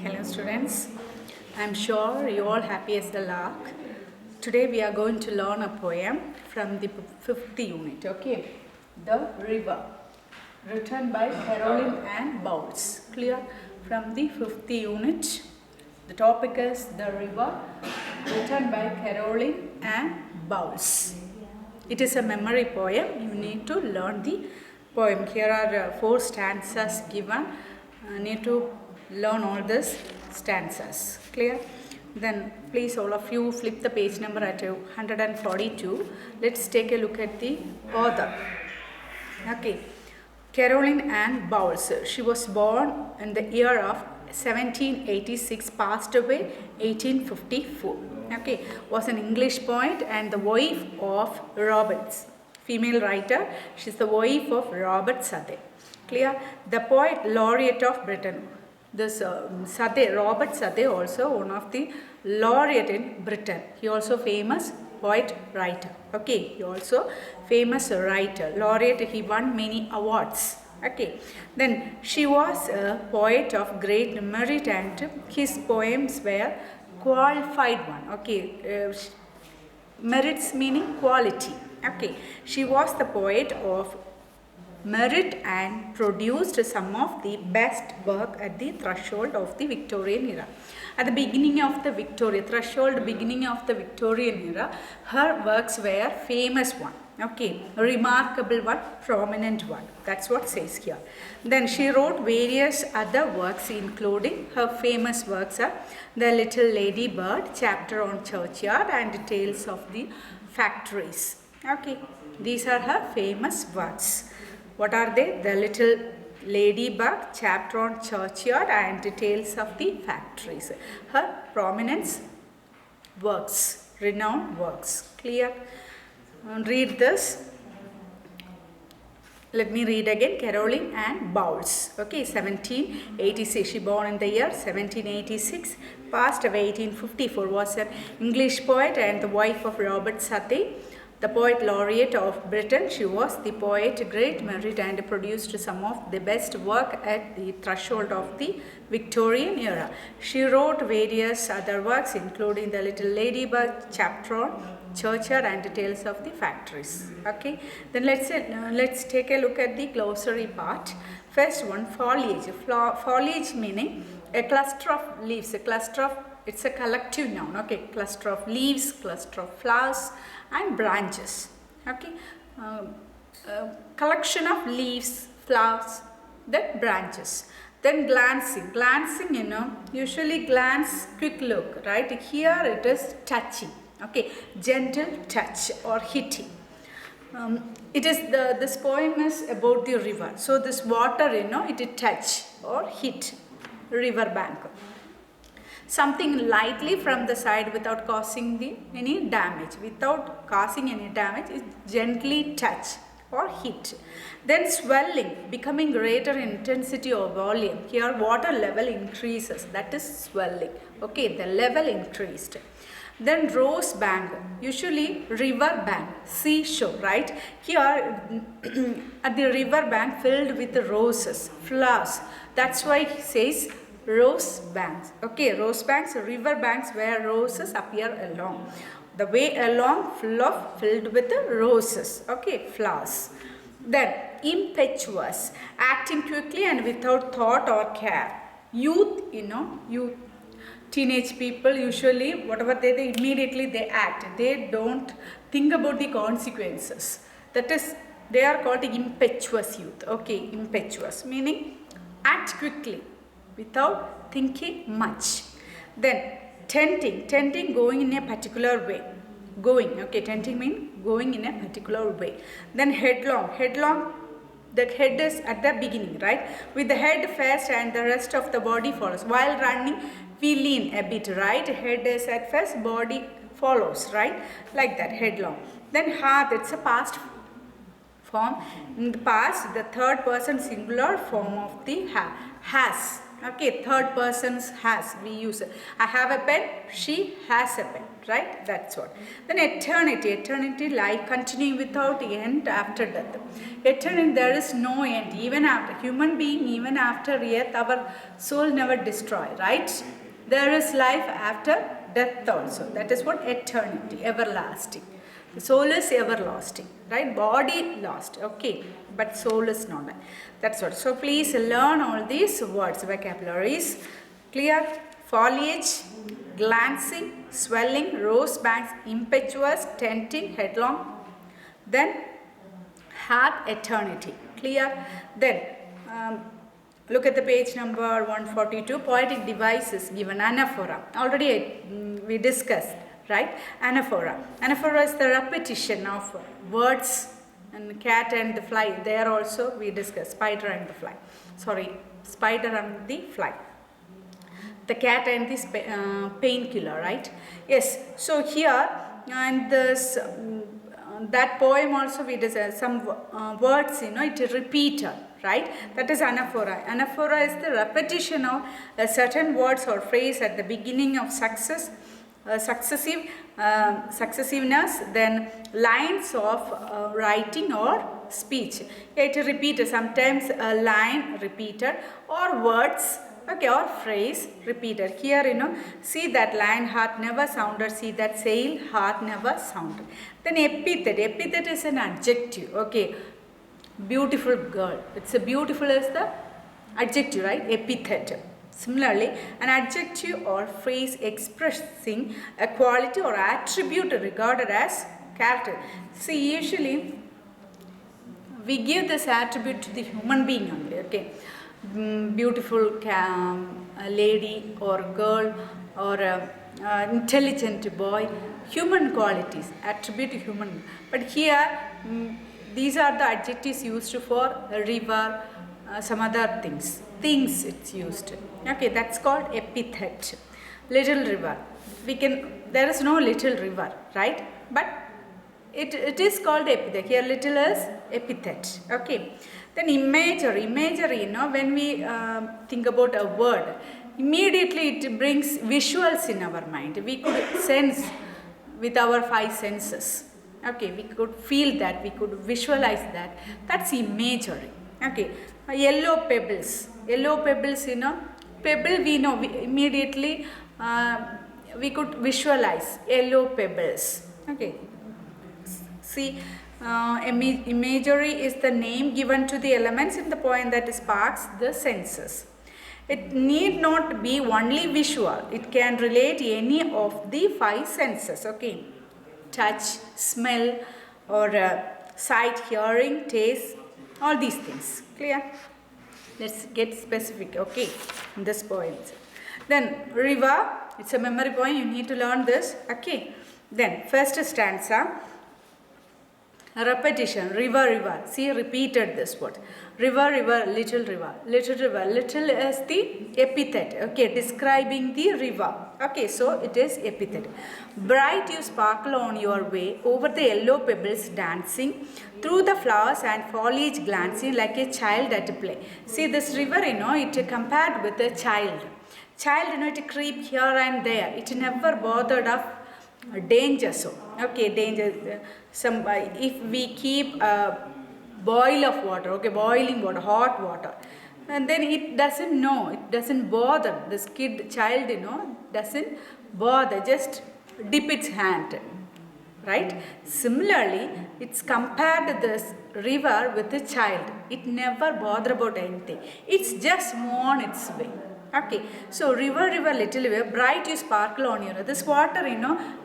Hello students, I am sure you all happy as the lark. Today we are going to learn a poem from the fifth unit, okay? The River, written by Caroline Ann Bowles. Clear? From the fifth unit, the topic is The River, written by Caroline Ann Bowles. It is a memory poem. You need to learn the poem. Here are 4 stanzas given. Need to learn all these stanzas. Clear? Then please all of you flip the page number at 142. Let's take a look at the author. Okay. Caroline Ann Bowles. She was born in the year of 1786, passed away 1854. Okay, was an English poet and the wife of Roberts, female writer. She's the wife of Robert Southey. Clear? The poet laureate of Britain. This Southey, Robert Southey, also one of the laureate in Britain. He also famous poet writer. Okay, he also famous writer, laureate. He won many awards. Okay, then she was a poet of great merit and his poems were qualified one. Okay, merits meaning quality. Okay, she was the poet of merit and produced some of the best work at the threshold of the Victorian era. At the beginning of the beginning of the Victorian era, her works were famous one. Okay, remarkable one, prominent one. That's what says here. Then she wrote various other works, including her famous works are The Little Lady Bird, Chapter on Churchyard, and Tales of the Factories. Okay, these are her famous works. What are they? The Little Ladybug, Chapter on Churchyard, and Tales of the Factories. Her prominence works, renowned works. Clear? Read this. Let me read again. Caroline Ann Bowles. Okay, 1786. She born in the year 1786. Passed away 1854. Was an English poet and the wife of Robert Southey, the poet laureate of Britain. She was the poet great merit and produced some of the best work at the threshold of the Victorian era. She wrote various other works, including The Little Ladybug, Chapter on Churchyard, and Tales of the Factories. Okay, then let's take a look at the glossary part. First one, foliage. Foliage meaning a cluster of leaves. It's a collective noun. Okay, cluster of leaves, cluster of flowers, and branches. Okay, collection of leaves, flowers, then branches. Then glancing, usually glance, quick look, right? Here it is touching. Okay, gentle touch or hitting. This poem is about the river. So this water, it touch or hit river bank. Something lightly from the side without causing any damage. Without causing any damage, it gently touch or hit. Then swelling, becoming greater in intensity or volume. Here water level increases, that is swelling. Okay, the level increased. Then rose bank, usually river bank, seashore, right? Here at the river bank filled with roses, flowers. That's why he says rose banks. Okay, rose banks, river banks where roses appear along. The way along filled with roses. Okay, flowers. Then impetuous, acting quickly and without thought or care. Youth, youth. Teenage people usually whatever they immediately they act. They don't think about the consequences. That is, they are called impetuous youth. Okay, impetuous meaning act quickly without thinking much. Then tenting going in a particular way. Tenting means going in a particular way. Then headlong, the head is at the beginning, right? With the head first and the rest of the body follows. While running, we lean a bit, right? Head is at first, body follows, right? Like that, headlong. Then hath, it's a past form. In the past, the third person singular form of the has. Okay, third person's has, we use it. I have a pen, she has a pen, right? That's what. Then eternity, life continuing without end after death. Eternity, there is no end, even after, human being, even after death, our soul never destroy, right? There is life after death also. That is what eternity, everlasting. The soul is everlasting, right? Body lost, okay, but soul is not. That's what. So please learn all these words, vocabularies. Clear? Foliage, glancing, swelling, rose banks, impetuous, tempting, headlong. Then hath eternity. Clear? Then look at the page number 142. Poetic devices given. Anaphora. Already we discussed, right? Anaphora. Anaphora is the repetition of words, and cat and the fly. There also we discussed spider and the fly. Sorry, spider and the fly. The cat and this painkiller, right? Yes. So here and this that poem also we discussed some words. It is repeated, right? That is anaphora. Anaphora is the repetition of certain words or phrase at the beginning of successiveness, then lines of writing or speech. It is repeated, sometimes a line repeated or words, okay, or phrase repeated. Here, see that line hath never sounded, see that sail hath never sounded. Then epithet. Epithet is an adjective, okay. Beautiful girl. It's a beautiful is the adjective, right? Epithet. Similarly, an adjective or phrase expressing a quality or attribute regarded as character. See, usually we give this attribute to the human being only, okay. Beautiful lady or girl or intelligent boy, human qualities, attribute to human. But here, these are the adjectives used for a river, some other things it's used. Okay, that's called epithet. Little river. There is no little river, right? But it is called epithet. Here little is epithet. Okay. Then imagery. Imagery, when we think about a word, immediately it brings visuals in our mind. We could sense with our five senses. Okay, we could feel that, we could visualize that. That's imagery. Okay. Yellow pebbles. Yellow pebbles, pebble we know, immediately we could visualize yellow pebbles. Okay. See, imagery is the name given to the elements in the poem that sparks the senses. It need not be only visual. It can relate any of the five senses. Okay. Touch, smell, or sight, hearing, taste, all these things. Clear? Let's get specific, okay, in this poem. Then river, it's a memory poem, you need to learn this, okay. Then first stanza, repetition, river, see, repeated this word. River, little river. Little is the epithet, okay, describing the river. Okay, so it is epithet. Bright you sparkle on your way, over the yellow pebbles dancing, through the flowers and foliage glancing like a child at play. See, this river, it compared with a child. Child, it creep here and there. It never bothered of danger. So, okay, danger. If we keep a boil of water, okay, boiling water, hot water, and then it doesn't know, it doesn't bother. This child, doesn't bother, just dip its hand, right? Similarly, it's compared this river with a child. It never bother about anything. It's just move on its way. Okay, so river, little river, bright you sparkle on your. This water,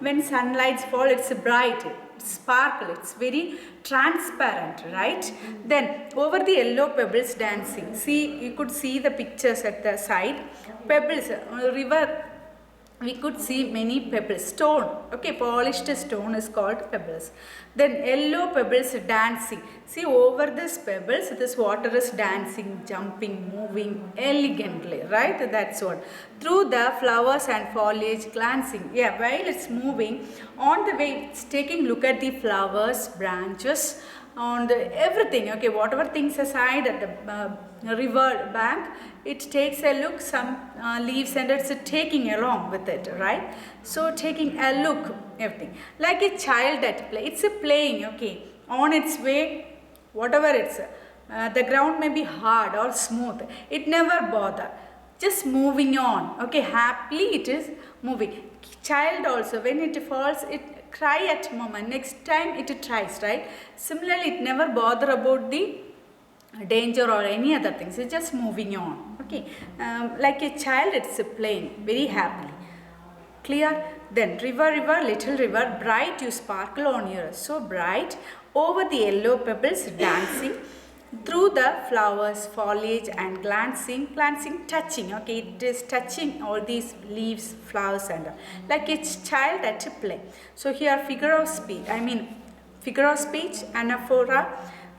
when sunlight fall, it's bright, it's sparkle, it's very transparent, right? Then over the yellow pebbles dancing. See, you could see the pictures at the side. Pebbles, river. We could see many pebbles, stone, okay, polished stone is called pebbles. Then yellow pebbles dancing. See, over this pebbles, this water is dancing, jumping, moving elegantly, right? That's what. Through the flowers and foliage glancing. Yeah, while it's moving, on the way, it's taking look at the flowers, branches, on the everything, okay, whatever things aside at the river bank, it takes a look, some leaves, and it's taking along with it, right? So taking a look, everything, like a child at play, it's a playing, okay, on its way, whatever it's, the ground may be hard or smooth, it never bother, just moving on, okay, happily it is moving. Child also, when it falls, it cry at moment, next time it tries, right? Similarly, it never bother about the danger or any other things, it's just moving on, okay. Like a child, it's playing very happily. Clear? Then river, river, little river, bright you sparkle on your, so bright, over the yellow pebbles dancing, through the flowers, foliage and glancing, touching, okay, it is touching all these leaves, flowers and all, like a child at a play. So here figure of speech, anaphora,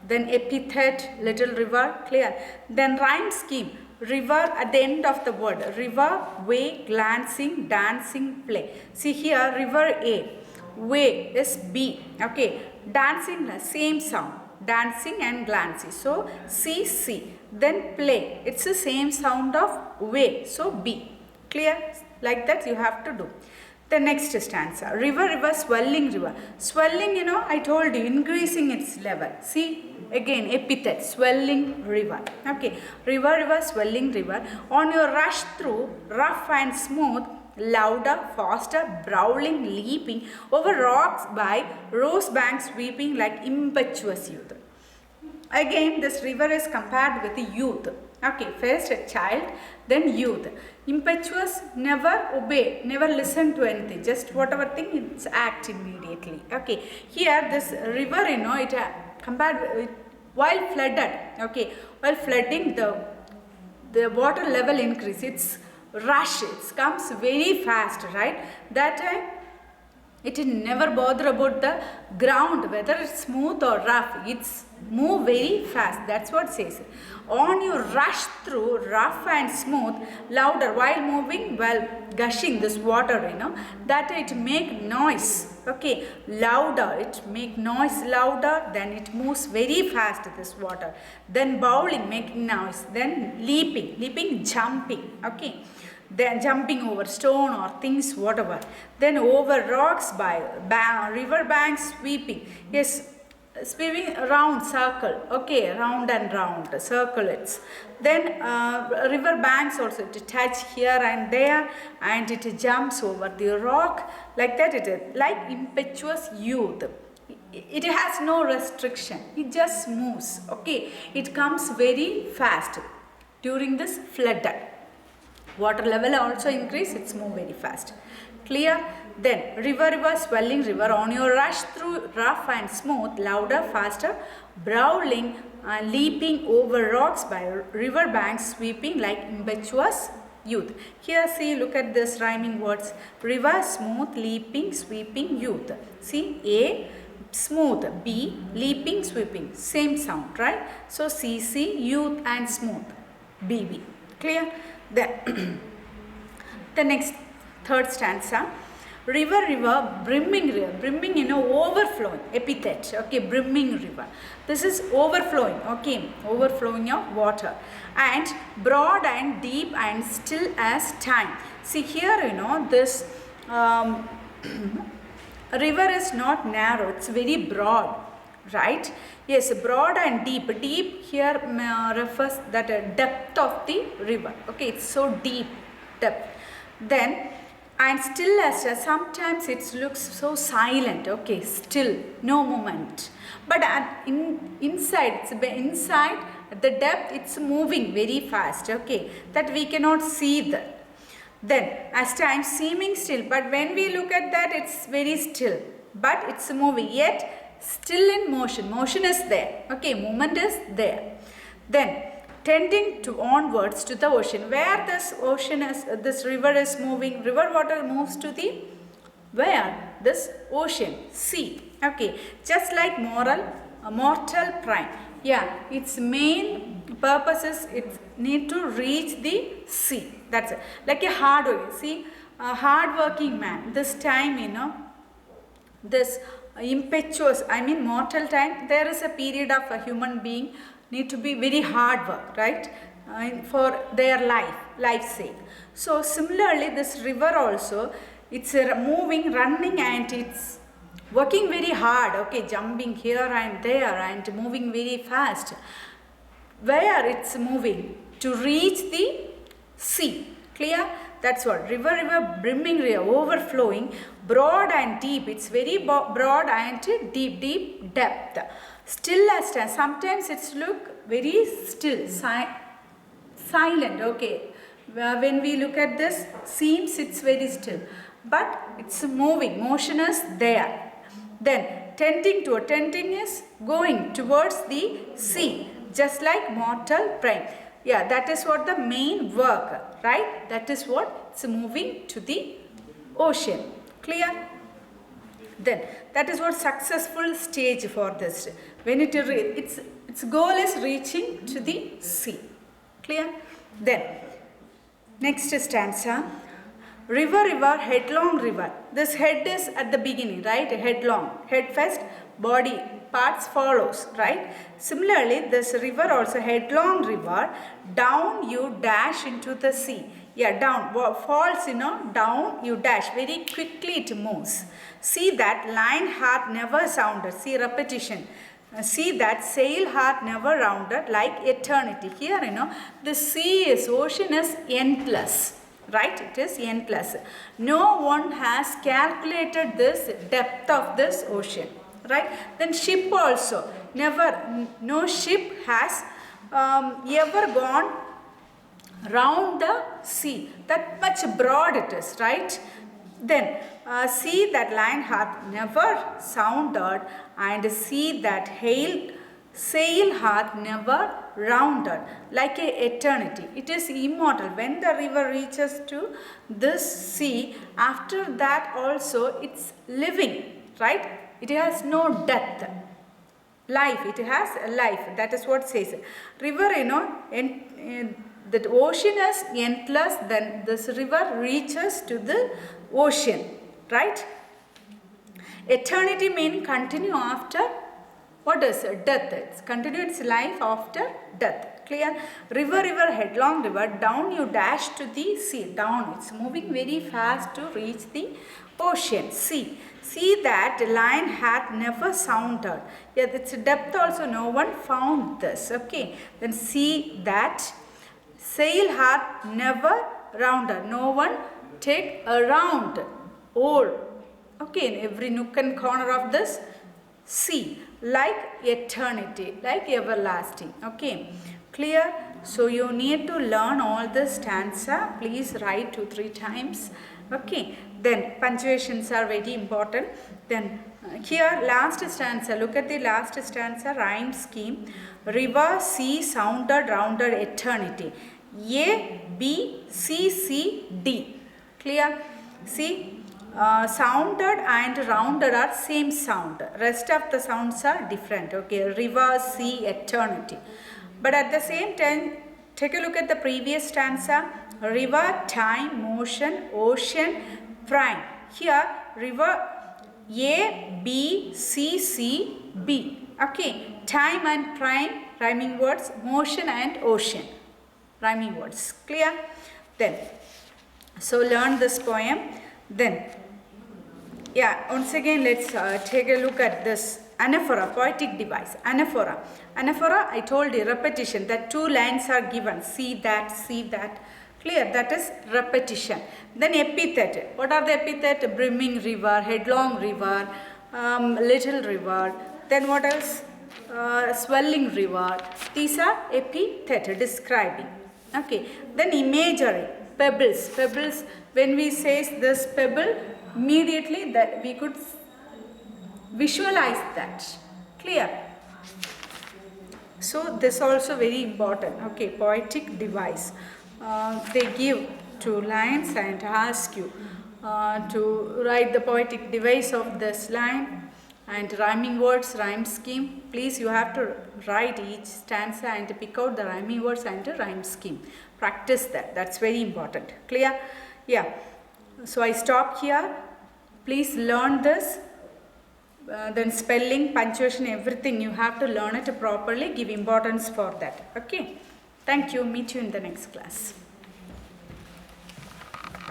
then epithet, little river, clear. Then rhyme scheme, river at the end of the word, river, way, glancing, dancing, play. See here, river A, way is B, okay, dancing, same sound, dancing and glancing, so C, then play, it's the same sound of way, so B, clear? Like that you have to do. The next stanza, river, river, swelling river. Swelling, I told you, increasing its level. See, again, epithet, swelling river. Okay, river, river, swelling river. On your rush through, rough and smooth, louder, faster, brawling, leaping, over rocks by rose banks sweeping like impetuous youth. Again, this river is compared with the youth. Okay, first a child, then youth. Impetuous, never obey, never listen to anything, just whatever thing, it's act immediately. Okay, here this river, it compared with, while flooded, okay, while flooding, the water level increase, it's rush, it comes very fast, right? That time, it never bother about the ground, whether it's smooth or rough, it's move very fast, that's what it says. On you rush through, rough and smooth, louder, while moving, while gushing this water, that it make noise, okay, louder, it make noise louder, then it moves very fast, this water. Then bowling, making noise, then leaping, jumping, okay. Then jumping over stone or things, whatever. Then over rocks by river banks sweeping. Yes, sweeping around circle. Okay, round and round, circle it's. Then river banks also to touch here and there, and it jumps over the rock. Like that it is. Like impetuous youth. It has no restriction. It just moves. Okay, it comes very fast during this flood. Water level also increase, it's move very fast. Clear? Then river, river, swelling river, on your rush through rough and smooth, louder, faster, brawling, leaping over rocks by river banks, sweeping like impetuous youth. Here see, look at this rhyming words, river, smooth, leaping, sweeping, youth. See, A, smooth, B, leaping, sweeping, same sound, right? So CC, youth and smooth, BB. Clear? Then the next third stanza, river, river, brimming, overflowing, epithet, okay, brimming river. This is overflowing, okay, overflowing of water, and broad and deep and still as time. See here, this river is not narrow, it's very broad, right? Yes, broad and deep. Deep here refers that depth of the river. Okay, it's so deep, depth. Then, and still as sometimes it looks so silent. Okay, still, no movement. But inside, at the depth, it's moving very fast. Okay, that we cannot see that. Then, as time seeming still, but when we look at that, it's very still. But it's moving, yet still in motion. Motion is there. Okay, movement is there. Then tending to onwards to the ocean. Where this river is moving, river water moves to the where? This ocean, sea. Okay, just like mortal prime. Yeah, its main purpose is it need to reach the sea. That's it. Like a hard working. See, a hard working man. This time, this impetuous, I mean mortal time, there is a period of a human being need to be very hard work, right? For their life's sake. So similarly, this river also, it's moving, running, and it's working very hard, okay, jumping here and there and moving very fast. Where it's moving? To reach the sea. Clear? That's what. River, brimming river, overflowing, broad and deep. It's very broad and deep depth. Still as time. Sometimes it's look very still, silent, okay. When we look at this, seems it's very still. But it's moving, motion is there. Then, tending is going towards the sea, just like mortal prime. Yeah, that is what the main work, right? That is what it's moving to the ocean. Clear? Then, that is what successful stage for this. When its goal is reaching to the sea. Clear? Then, next stanza. River, headlong river. This head is at the beginning, right? Headlong. Head first, body parts follows, right? Similarly, this river also, headlong river, down you dash into the sea. Yeah, down, falls, down you dash. Very quickly it moves. See that line hath never sounded. See repetition. See that sail hath never rounded like eternity. Here, the sea is, ocean is endless. Right, it is endless. No one has calculated this depth of this ocean. Right, then ship also, never, no ship has ever gone round the sea. That much broad it is, right? Then see that line hath never sounded, and see that sail hath never rounded like a eternity. It is immortal. When the river reaches to this sea, after that also it's living, right? It has no death. Life, it has a life. That is what says. River, that ocean is endless, then this river reaches to the ocean, right? Eternity means continue after. What is death? It's continue its life after death. Clear? River, headlong river, down you dash to the sea. Down, it's moving very fast to reach the ocean, sea. See that line hath never sounded. Yeah, its depth also, no one found this. Okay. Then see that sail hath never rounded. No one take a round. All. Okay, in every nook and corner of this sea, like eternity, like everlasting. Okay, clear? So you need to learn all this stanza. Please write 2-3 times. Okay, then punctuations are very important. Then here last stanza, look at the last stanza, rhyme scheme. River, sea, sounded, rounded, eternity. A, B, C, C, D. Clear? See? Sounded and rounded are same sound. Rest of the sounds are different. Okay, river, sea, eternity. But at the same time, take a look at the previous stanza. River, time, motion, ocean, prime. Here, river, A, B, C, C, B. Okay, time and prime, rhyming words, motion and ocean, rhyming words. Clear? Then, so learn this poem. Then, yeah, once again let's take a look at this anaphora, poetic device. Anaphora, I told you, repetition, that 2 lines are given, see that, clear, that is repetition. Then epithet, what are the epithet? Brimming river, headlong river, little river, then what else? Swelling river. These are epithet, describing. Okay, then imagery, pebbles, when we say this pebble, immediately that we could visualize that. Clear? So this also very important. Okay, poetic device. They give 2 lines and ask you to write the poetic device of this line and rhyming words, rhyme scheme. Please, you have to write each stanza and pick out the rhyming words and the rhyme scheme. Practice that. That's very important. Clear? Yeah. So I stop here. Please learn this. then spelling, punctuation, everything you have to learn it properly. Give importance for that. Okay. Thank you. Meet you in the next class.